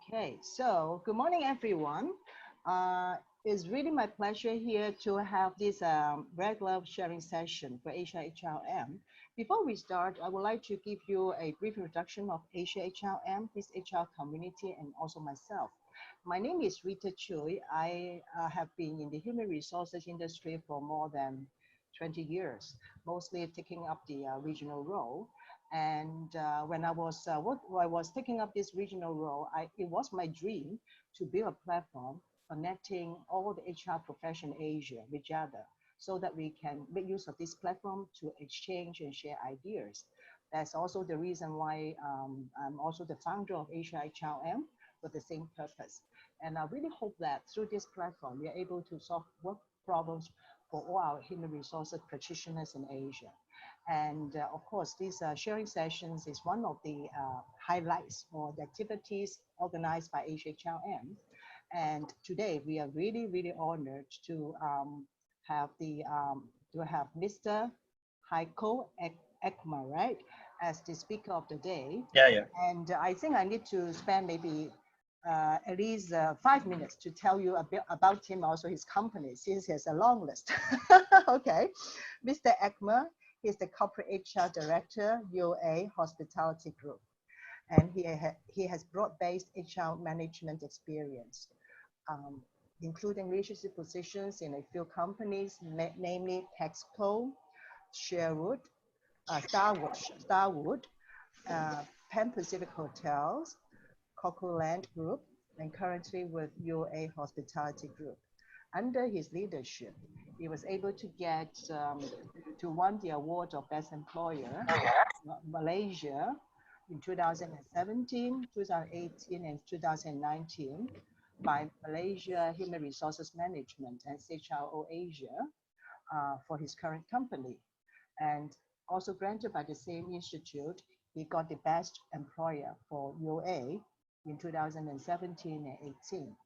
Okay, so good morning, everyone. It's really my pleasure here to have this regular sharing session for Asia HRM. Before we start, I would like to give you a brief introduction of Asia HRM, this HR community, and also myself. My name is Rita Chui. I have been in the human resources industry for more than 20 years, mostly taking up the regional role. And when I was taking up this regional role, it was my dream to build a platform connecting all the HR profession in Asia with each other so that we can make use of this platform to exchange and share ideas. That's also the reason why I'm also the founder of Asia HRM with the same purpose. And I really hope that through this platform, we are able to solve work problems for all our human resources practitioners in Asia. And of course, these sharing sessions is one of the highlights or the activities organized by HHLM. And today we are really, really honored to have Mr. Haikal Akmar, right, as the speaker of the day. Yeah. And I think I need to spend maybe at least 5 minutes to tell you a bit about him, also his company, since he has a long list. Okay, Mr. Akmar. He's the Corporate HR Director, UA Hospitality Group. And he has broad-based HR management experience, including leadership positions in a few companies, namely Texco, Sherwood, Starwood, Pan Pacific Hotels, Cocoland Group, and currently with UA Hospitality Group. Under his leadership, he was able to get to won the award of Best Employer, Malaysia in 2017, 2018, and 2019 by Malaysia Human Resources Management and CHRO Asia for his current company. And also granted by the same institute, he got the Best Employer for UA in 2017 and 18.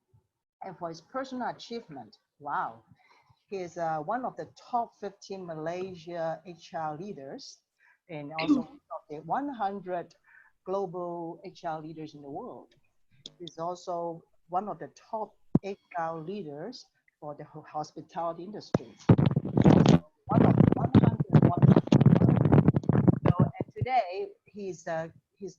And for his personal achievement, wow, he is one of the top 15 Malaysia HR leaders and also one of the 100 global HR leaders in the world. He's also one of the top HR leaders for the hospitality industry. Also one of the 100. So, and today he's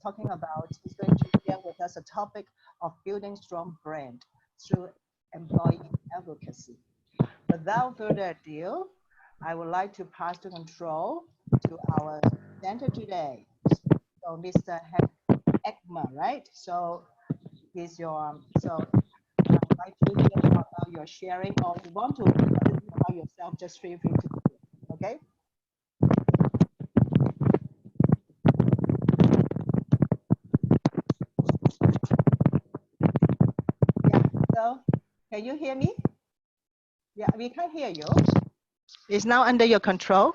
talking about, he's going to share with us a topic of building strong brand through employee advocacy. Without further ado, I would like to pass the control to our presenter today. So Mr. Akmar, right? So here's your, so I would like to hear more about your sharing, or if you want to tell about yourself, just feel free to do it, okay? Yeah, so can you hear me? Yeah, we can't hear you. It's now under your control.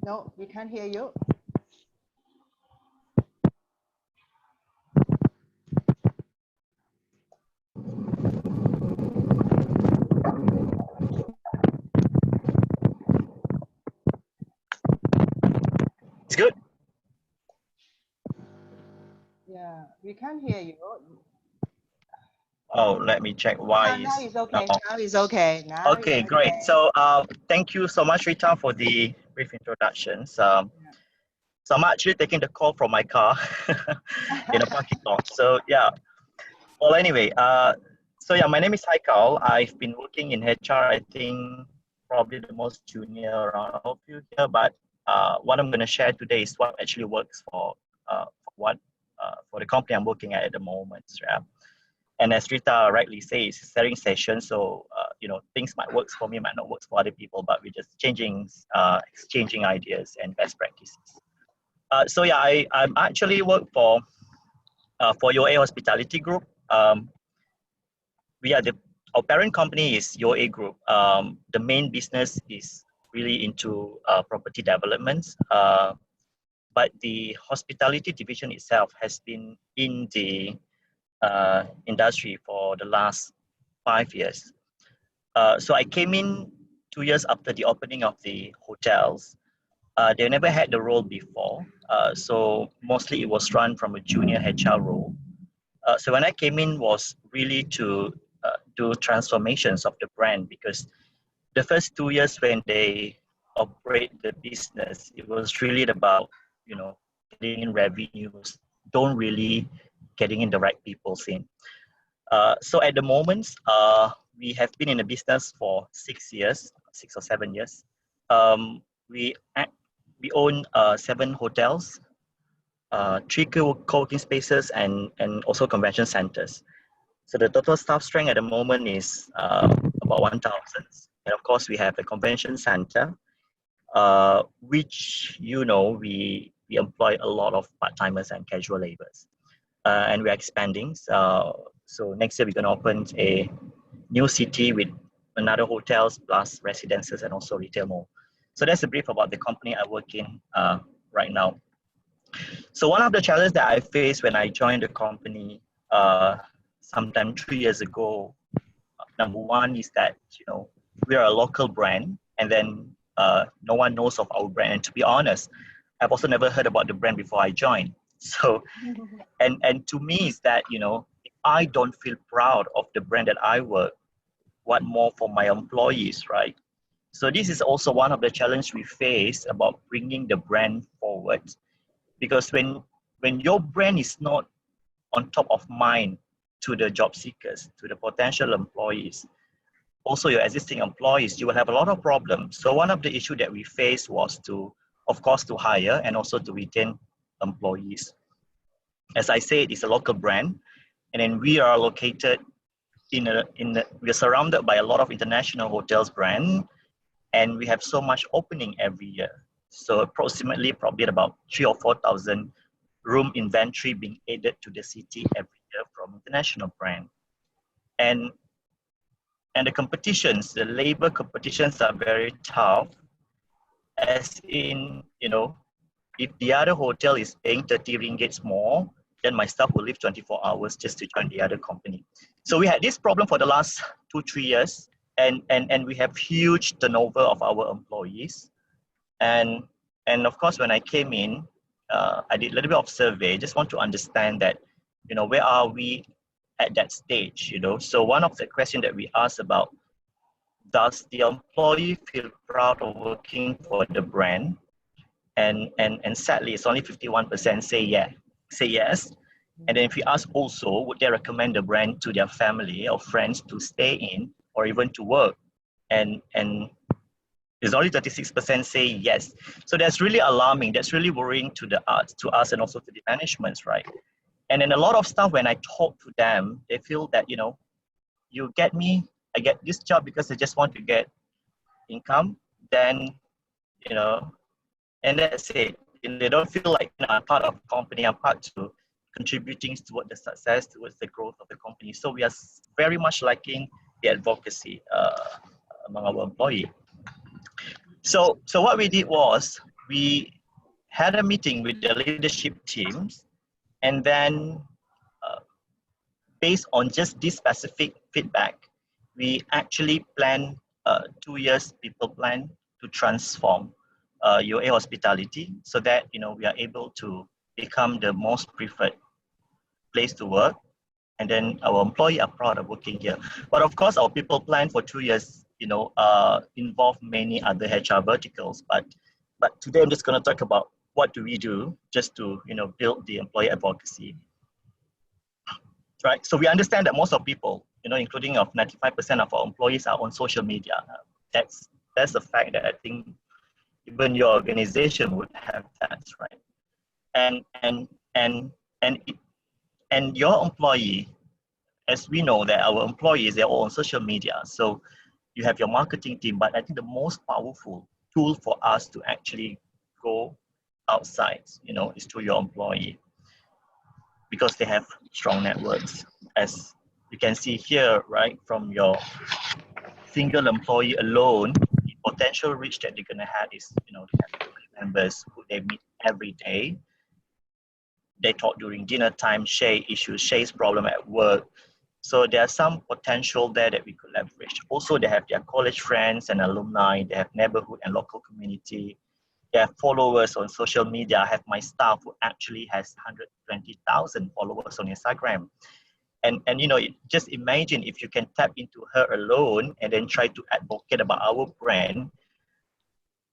No, we can't hear you. It's good. Yeah, we can't hear you. Oh, let me check why Now it's okay. now. Now it's okay. Now Okay, it's great. okay. So thank you so much, Rita, for the brief introductions. So I'm actually taking the call from my car in a parking lot. So yeah. Well, anyway, so yeah, my name is Haikal. I've been working in HR, I think probably the most junior around all of you here, but what I'm going to share today is what actually works for for the company I'm working at the moment. Yeah. And as Rita rightly says, it's a sharing session, so things might work for me, might not work for other people, but we're just exchanging ideas and best practices. So yeah, I'm actually work for UA Hospitality Group. Our parent company is UA Group. The main business is really into property developments, but the hospitality division itself has been in the industry for the last 5 years. So I came in 2 years after the opening of the hotels, they never had the role before. So mostly it was run from a junior HR role. So when I came in was really to do transformations of the brand, because the first 2 years when they operate the business, it was really about, getting in revenues, don't really getting in the right people in. So at the moment, we have been in the business for 6 years, 6 or 7 years. Um, we we own 7 hotels, 3 co-working spaces, and also convention centers. So the total staff strength at the moment is about 1,000. And of course, we have a convention center, which, we employ a lot of part-timers and casual laborers. And we're expanding. So next year, we're going to open a new city with another hotels plus residences and also retail mall. So that's a brief about the company I work in right now. So one of the challenges that I faced when I joined the company sometime 3 years ago, number one is that, we are a local brand, and then no one knows of our brand. And to be honest, I've also never heard about the brand before I joined. So, and to me is that, if I don't feel proud of the brand that I work, what more for my employees, right? So this is also one of the challenges we face about bringing the brand forward, because when your brand is not on top of mind to the job seekers, to the potential employees, also your existing employees, you will have a lot of problems. So one of the issues that we faced was of course, to hire and also to retain employees. As I said, it's a local brand, and then we are located we're surrounded by a lot of international hotels brand, and we have so much opening every year. So approximately probably about 3,000 or 4,000 room inventory being added to the city every year from international brand. And the competitions, the labor competitions are very tough, as in, if the other hotel is paying 30 ringgits more, then my staff will leave 24 hours just to join the other company. So we had this problem for the last 2-3 years, and we have huge turnover of our employees. And of course, when I came in, I did a little bit of survey, just want to understand that, where are we at that stage, So one of the questions that we asked about, does the employee feel proud of working for the brand? And sadly, it's only 51% say yes. And then if we ask also, would they recommend the brand to their family or friends to stay in or even to work? And there's only 36% say yes. So that's really alarming. That's really worrying to us and also to the managements, right? And then a lot of stuff, when I talk to them, they feel that, you get me, I get this job because I just want to get income, then, and that's it. And they don't feel like I'm part of the company, I'm part to contributing towards the success, towards the growth of the company. So we are very much lacking the advocacy among our employees. So what we did was, we had a meeting with the leadership teams, and then based on just this specific feedback, we actually planned 2 years people plan to transform UA Hospitality, so that we are able to become the most preferred place to work, and then our employees are proud of working here. But of course, our people plan for 2 years, involve many other HR verticals. But today I'm just going to talk about what do we do just to build the employee advocacy. Right. So we understand that most of people, including of 95% of our employees, are on social media. That's a fact that I think even your organization would have that, right? And your employee, as we know that our employees, they're all on social media. So you have your marketing team, but I think the most powerful tool for us to actually go outside, is through your employee, because they have strong networks. As you can see here, right, from your single employee alone, the potential reach that they're going to have is, they have members who they meet every day. They talk during dinner time, share issues, share's problem at work. So there are some potential there that we could leverage. Also, they have their college friends and alumni, they have neighborhood and local community, they have followers on social media. I have my staff who actually has 120,000 followers on Instagram. And you know, just imagine if you can tap into her alone and then try to advocate about our brand,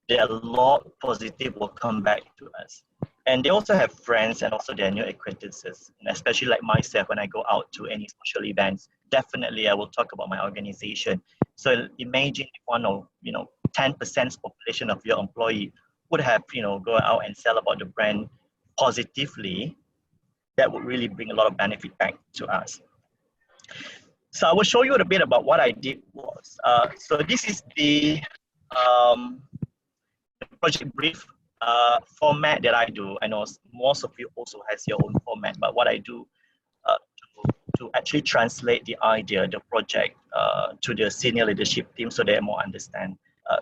there are a lot positive will come back to us. And they also have friends and also their new acquaintances. And especially like myself, when I go out to any social events, definitely I will talk about my organization. So imagine if 10% population of your employee would have, go out and sell about the brand positively, that would really bring a lot of benefit back to us. So I will show you a bit about what I did was, so this is the project brief format that I do. I know most of you also has your own format, but what I do to actually translate the idea, the project to the senior leadership team so they more understand.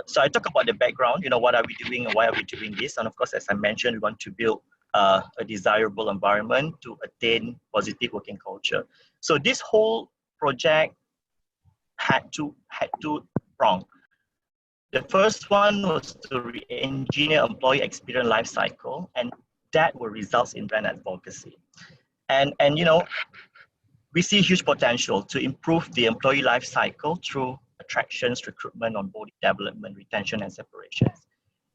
So I talk about the background, what are we doing and why are we doing this? And of course, as I mentioned, we want to build a desirable environment to attain positive working culture. So this whole project had two prongs. The first one was to re-engineer employee experience life cycle, and that will result in brand advocacy. And we see huge potential to improve the employee life cycle through attractions, recruitment, onboarding, development, retention, and separations.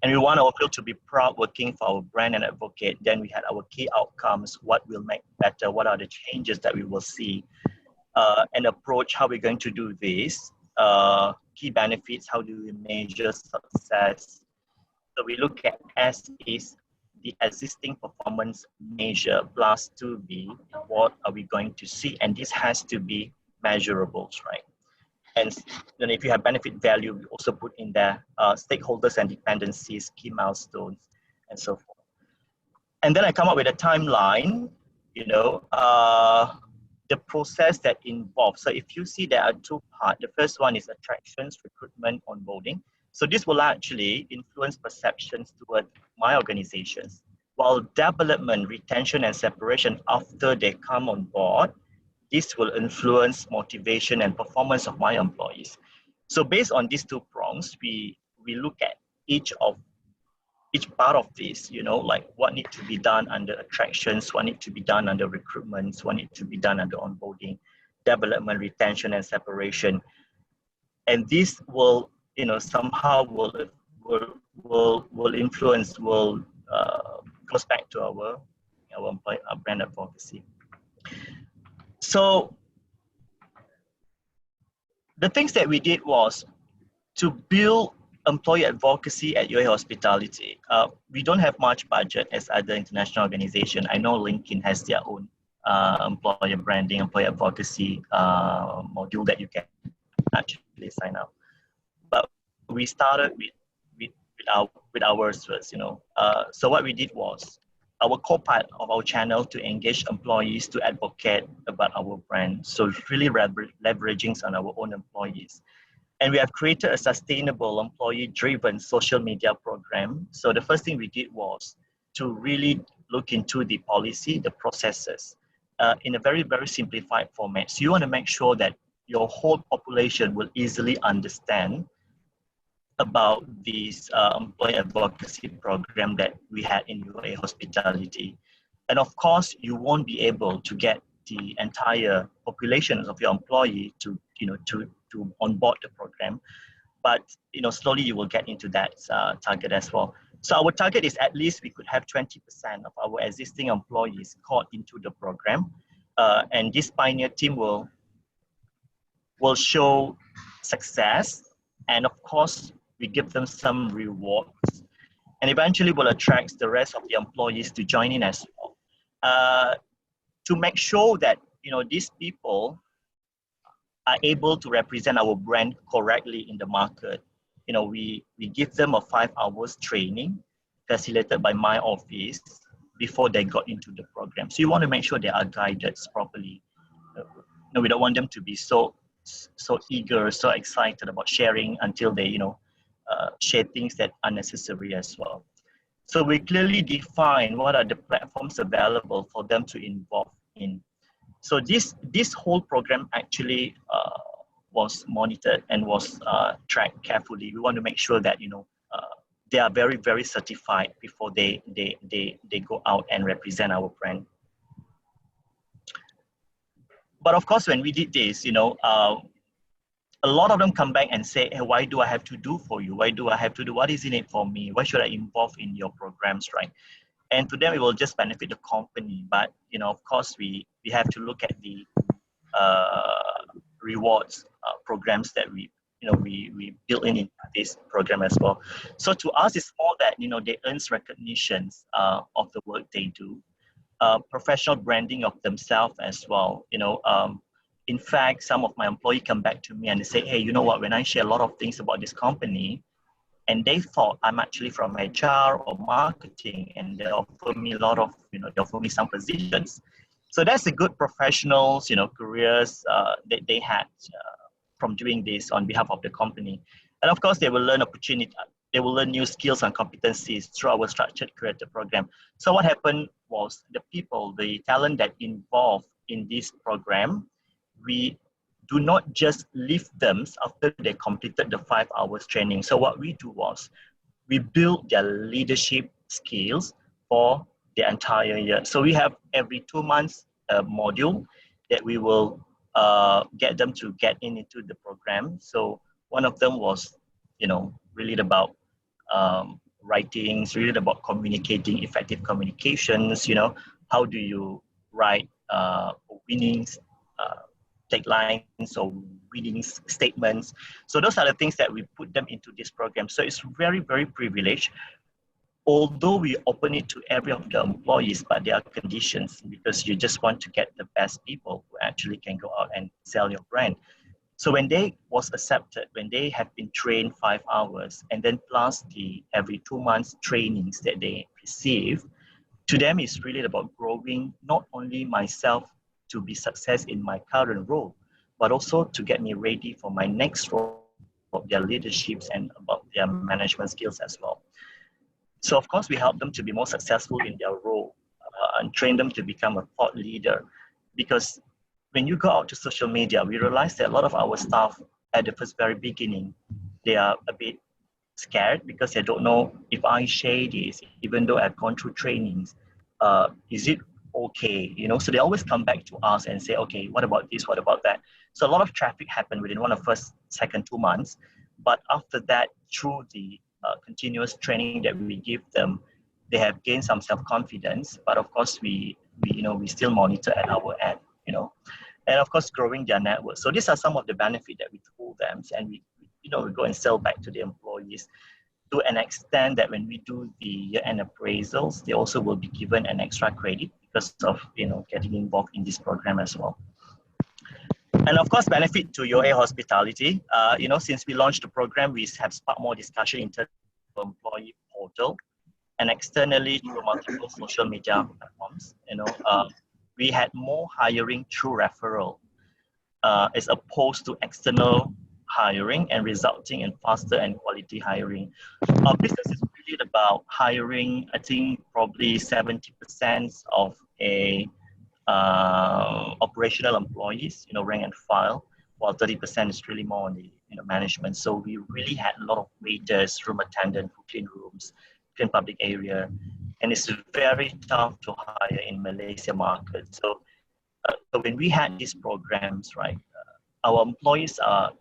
And we want our field to be proud working for our brand and advocate. Then we had our key outcomes, what will make better, what are the changes that we will see, and approach how we're going to do this. Key benefits, how do we measure success? So we look at S is the existing performance measure plus 2B, what are we going to see? And this has to be measurables, right? And then if you have benefit value, we also put in there stakeholders and dependencies, key milestones, and so forth. And then I come up with a timeline, the process that involves. So if you see there are two parts, the first one is attractions, recruitment, onboarding. So this will actually influence perceptions toward my organizations. While development, retention, and separation after they come on board, this will influence motivation and performance of my employees. So based on these two prongs, we look at each part of this, like what needs to be done under attractions, what needs to be done under recruitment, what needs to be done under onboarding, development, retention, and separation. And this will, somehow will influence, goes back to our brand advocacy. So the things that we did was to build employee advocacy at UA Hospitality. We don't have much budget as other international organizations. I know LinkedIn has their own employer branding, employee advocacy module that you can actually sign up. But we started with ours first, So what we did was, our core part of our channel to engage employees to advocate about our brand. So really leveraging on our own employees. And we have created a sustainable employee-driven social media program. So the first thing we did was to really look into the policy, the processes, in a very, very simplified format. So you want to make sure that your whole population will easily understand about this employee advocacy program that we had in UA Hospitality. And of course, you won't be able to get the entire population of your employee to onboard the program, but slowly you will get into that target as well. So our target is at least we could have 20% of our existing employees caught into the program, and this pioneer team will show success, and of course we give them some rewards, and eventually will attract the rest of the employees to join in as well, to make sure that these people are able to represent our brand correctly in the market. We give them a 5 hours training facilitated by my office before they got into the program. So you want to make sure they are guided properly. We don't want them to be so eager, so excited about sharing until they, share things that are necessary as well. So we clearly define what are the platforms available for them to involve in. So this whole program actually was monitored and was tracked carefully. We want to make sure that they are very, very certified before they go out and represent our brand. But of course, when we did this, a lot of them come back and say, hey, why do I have to do for you? Why do I have to do? What is in it for me? Why should I involve in your programs, right? And to them, it will just benefit the company. But, of course, we have to look at the rewards programs that we built in this program as well. So to us, it's more that, they earn recognitions of the work they do, professional branding of themselves as well. In fact, some of my employees come back to me and they say, hey, you know what, when I share a lot of things about this company, and they thought I'm actually from HR or marketing, and they offer me a lot of, they offer me some positions. So that's a good professionals, careers that they had from doing this on behalf of the company. And of course, they will learn they will learn new skills and competencies through our structured creator program. So what happened was the talent that involved in this program, we do not just leave them after they completed the 5 hours training. So what we do was we build their leadership skills for the entire year. So we have every 2 months a module that we will get them to get into the program. So one of them was, really about writing, really about communicating, effective communications. How do you write winning taglines or winning statements? So those are the things that we put them into this program. So it's very, very privileged. Although we open it to every of the employees, but there are conditions because you just want to get the best people who actually can go out and sell your brand. So when they was accepted, when they have been trained 5 hours, and then plus the every 2 months trainings that they receive, to them it's really about growing not only myself to be success in my current role, but also to get me ready for my next role, about their leaderships and about their management skills as well. So of course, we help them to be more successful in their role and train them to become a thought leader. Because when you go out to social media, we realize that a lot of our staff at the very beginning, they are a bit scared because they don't know if I share this, even though I've gone through trainings, is it okay? So they always come back to us and say, okay, what about this? What about that? So a lot of traffic happened within one of the first, second 2 months. But after that, through the continuous training that we give them, they have gained some self-confidence. But of course, we still monitor at our end, and of course, growing their network. So these are some of the benefits that we told them, and we go and sell back to the employees to an extent that when we do the year-end appraisals, they also will be given an extra credit because of getting involved in this program as well. And of course, benefit to UA Hospitality. Since we launched the program, we have sparked more discussion in terms of employee portal and externally through multiple social media platforms. We had more hiring through referral as opposed to external hiring and resulting in faster and quality hiring. Our business is really about hiring, I think probably 70% of a operational employees, rank and file, while 30% is really more on the management. So we really had a lot of waiters, room attendants who clean rooms, clean public area, and it's very tough to hire in Malaysia market. So when we had these programs, right, our employees are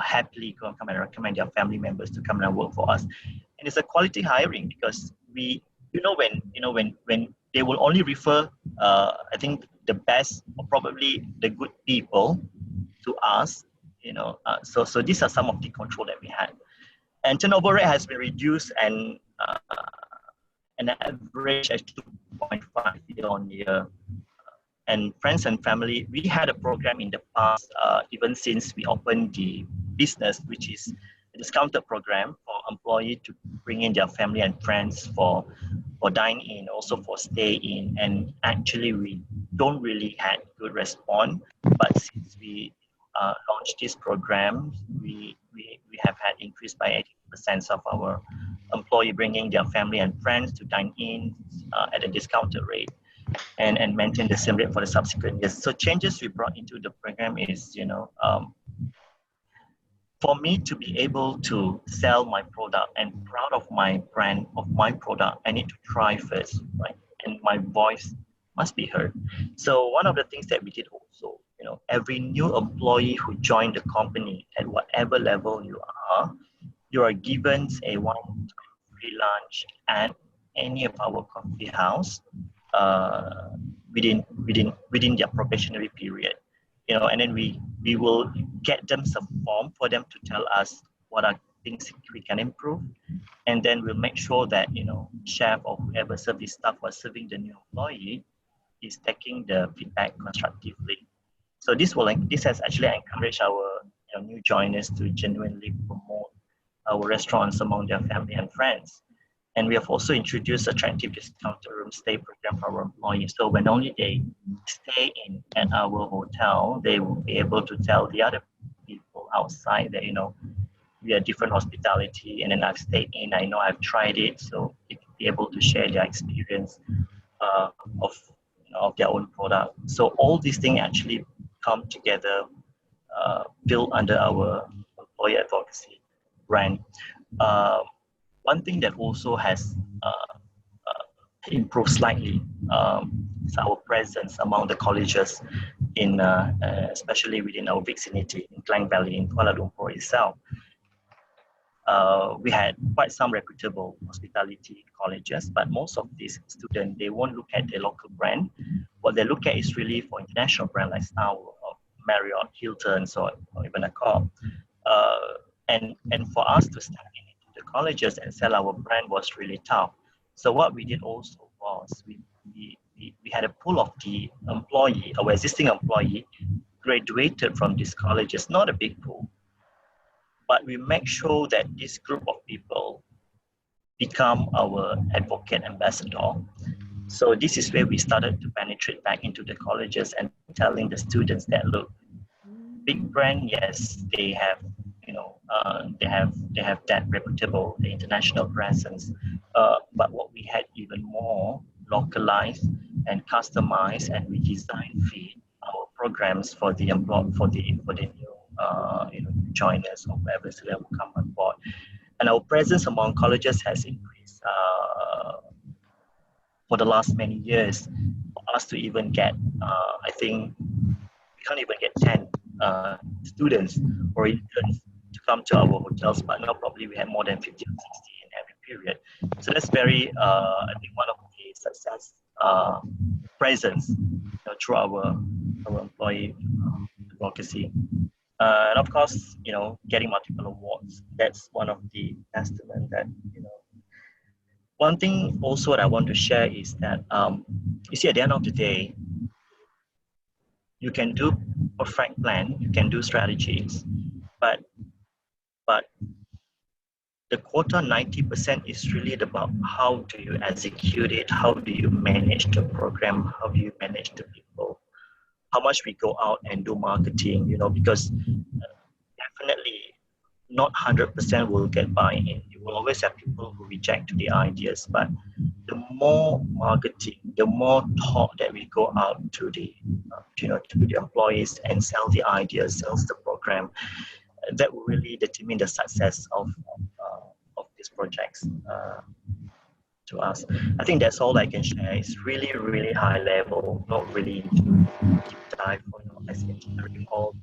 happily going to come and recommend their family members to come and work for us, and it's a quality hiring because when they will only refer, I think the best or probably the good people to us, so these are some of the control that we had, and turnover rate has been reduced and an average at 2.5 year on year. And friends and family, we had a program in the past, even since we opened the business, which is a discounted program for employees to bring in their family and friends for dine in, also for stay in. And actually, we don't really had good response. But since we launched this program, we have had increased by 80% of our employee bringing their family and friends to dine in at a discounted rate. and maintain the same rate for the subsequent years. So changes we brought into the program is, for me to be able to sell my product and proud of my brand, of my product, I need to try first, right? And my voice must be heard. So one of the things that we did also, every new employee who joined the company at whatever level you are given a one-time free lunch at any of our coffee house within their probationary period. And then we will get them some form for them to tell us what are things we can improve, and then we'll make sure that chef or whoever service staff was serving the new employee is taking the feedback constructively. So this has actually encouraged our new joiners to genuinely promote our restaurants among their family and friends. And we have also introduced attractive discounted room stay program for our employees. So when only they stay in at our hotel, they will be able to tell the other people outside that, we are different hospitality, and then I've stayed in, I know I've tried it, so they can be able to share their experience of their own product. So all these things actually come together, built under our employee advocacy brand. One thing that also has improved slightly is our presence among the colleges in, especially within our vicinity in Klang Valley in Kuala Lumpur itself. We had quite some reputable hospitality colleges, but most of these students, they won't look at the local brand. What they look at is really for international brand like Star or Marriott, Hilton, or even Accor. And for us to step into the colleges and sell our brand was really tough. So what we did also was we had a pool of the employee, our existing employee, graduated from these colleges, not a big pool, but we make sure that this group of people become our advocate ambassador. So this is where we started to penetrate back into the colleges and telling the students that, look, big brand, yes, they have, they have that reputable international presence. But what we had even more localized and customized, and we design feed our programs for the new joiners or whoever student will come on board. And our presence among colleges has increased for the last many years. For us to even get, I think we can't even get 10 students or interns to come to our hotels, but now probably we have more than 50 or 60 in every period. So that's very, I think, one of the success presence through our employee advocacy. And of course, getting multiple awards, that's one of the testament that, One thing also that I want to share is that, you see, at the end of the day, you can do a perfect plan, you can do strategies, but the quota 90% is really about how do you execute it, how do you manage the program, how do you manage the people, how much we go out and do marketing, because definitely not 100% will get buy-in. You will always have people who reject the ideas, but the more marketing, the more talk that we go out to the, to the employees and sell the ideas, sell the program, that will really determine the success of these projects to us. I think that's all I can share. It's really, really high level, not really deep dive as engineering all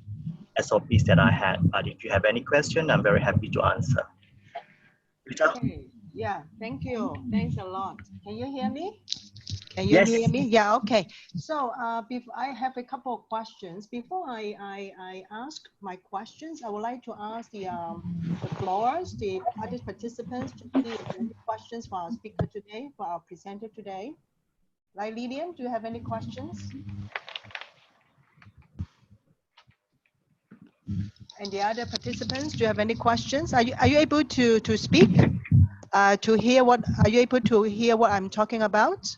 SOPs that I had. But if you have any question, I'm very happy to answer. Okay. Yeah, thank you. Thanks a lot. Can you hear me? Can you Yes. hear me? Yeah, okay. So before I have a couple of questions. Before I ask my questions, I would like to ask the floors, the other participants, to see if there are any questions for our speaker today, for our presenter today. Like Lillian, do you have any questions? And the other participants, do you have any questions? Are you able to speak? To hear what, are you able to hear what I'm talking about?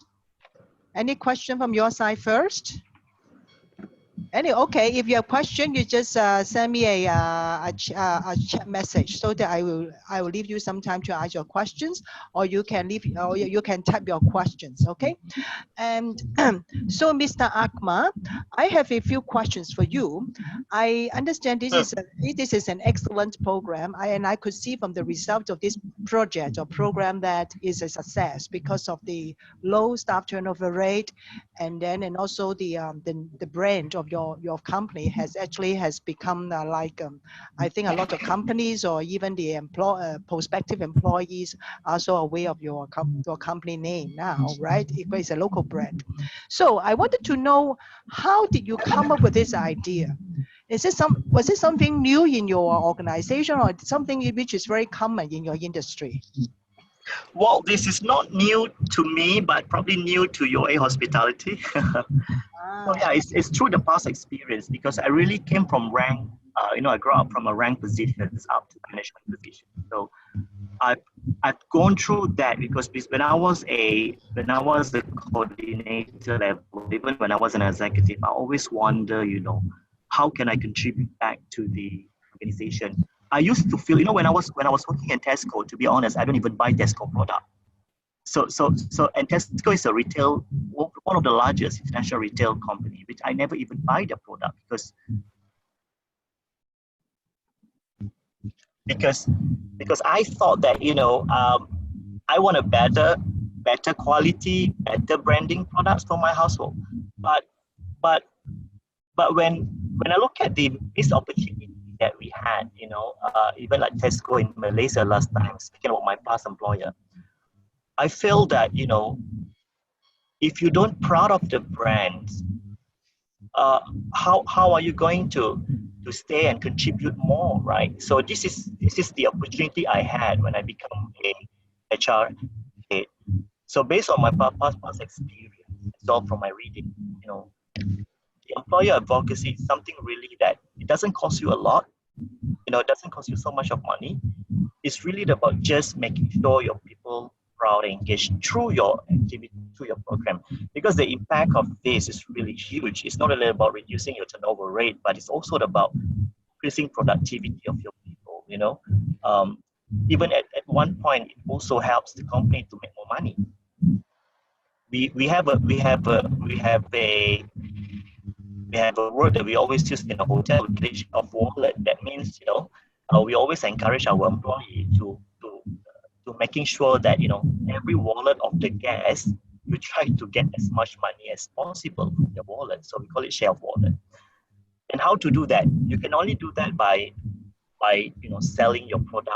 Any question from your side first? Anyway, okay, if you have a question, you just send me a chat message so that I will leave you some time to ask your questions, or you can leave, or you can type your questions, okay? And so, Mr. Akmar, I have a few questions for you. I understand this is an excellent program, and I could see from the result of this project or program that is a success because of the low staff turnover rate, and also the brand of your company has become I think a lot of companies or even the prospective employees are also aware of your company name now, right? It's a local brand. So I wanted to know, how did you come up with this idea? Was it something new in your organization, or something which is very common in your industry? Well, this is not new to me, but probably new to UA Hospitality. So yeah, it's through the past experience, because I really came from rank. I grew up from a rank positions up to management position. So I've gone through that, because when I was a coordinator level, even when I was an executive, I always wonder, how can I contribute back to the organization? I used to feel, when I was working in Tesco, to be honest, I don't even buy Tesco product. And Tesco is one of the largest international retail company, which I never even buy the product because I thought that I want a better quality, better branding products for my household. But when I look at the missed opportunity that we had, even like Tesco in Malaysia last time, speaking about my past employer, I feel that if you don't proud of the brand, how are you going to stay and contribute more, right? So this is the opportunity I had when I become a HR head. So based on my past experience, it's all from my reading, the employer advocacy is something really that it doesn't cost you a lot, it doesn't cost you so much of money. It's really about just making sure your people proud and engaged through your activity, through your program, because the impact of this is really huge. It's not only about reducing your turnover rate, but it's also about increasing productivity of your people. Even at one point, it also helps the company to make more money. We have a word that we always use in a hotel, of wallet. That means we always encourage our employee to making sure that every wallet of the guest, you try to get as much money as possible from the wallet. So we call it share of wallet. And how to do that? You can only do that by selling your product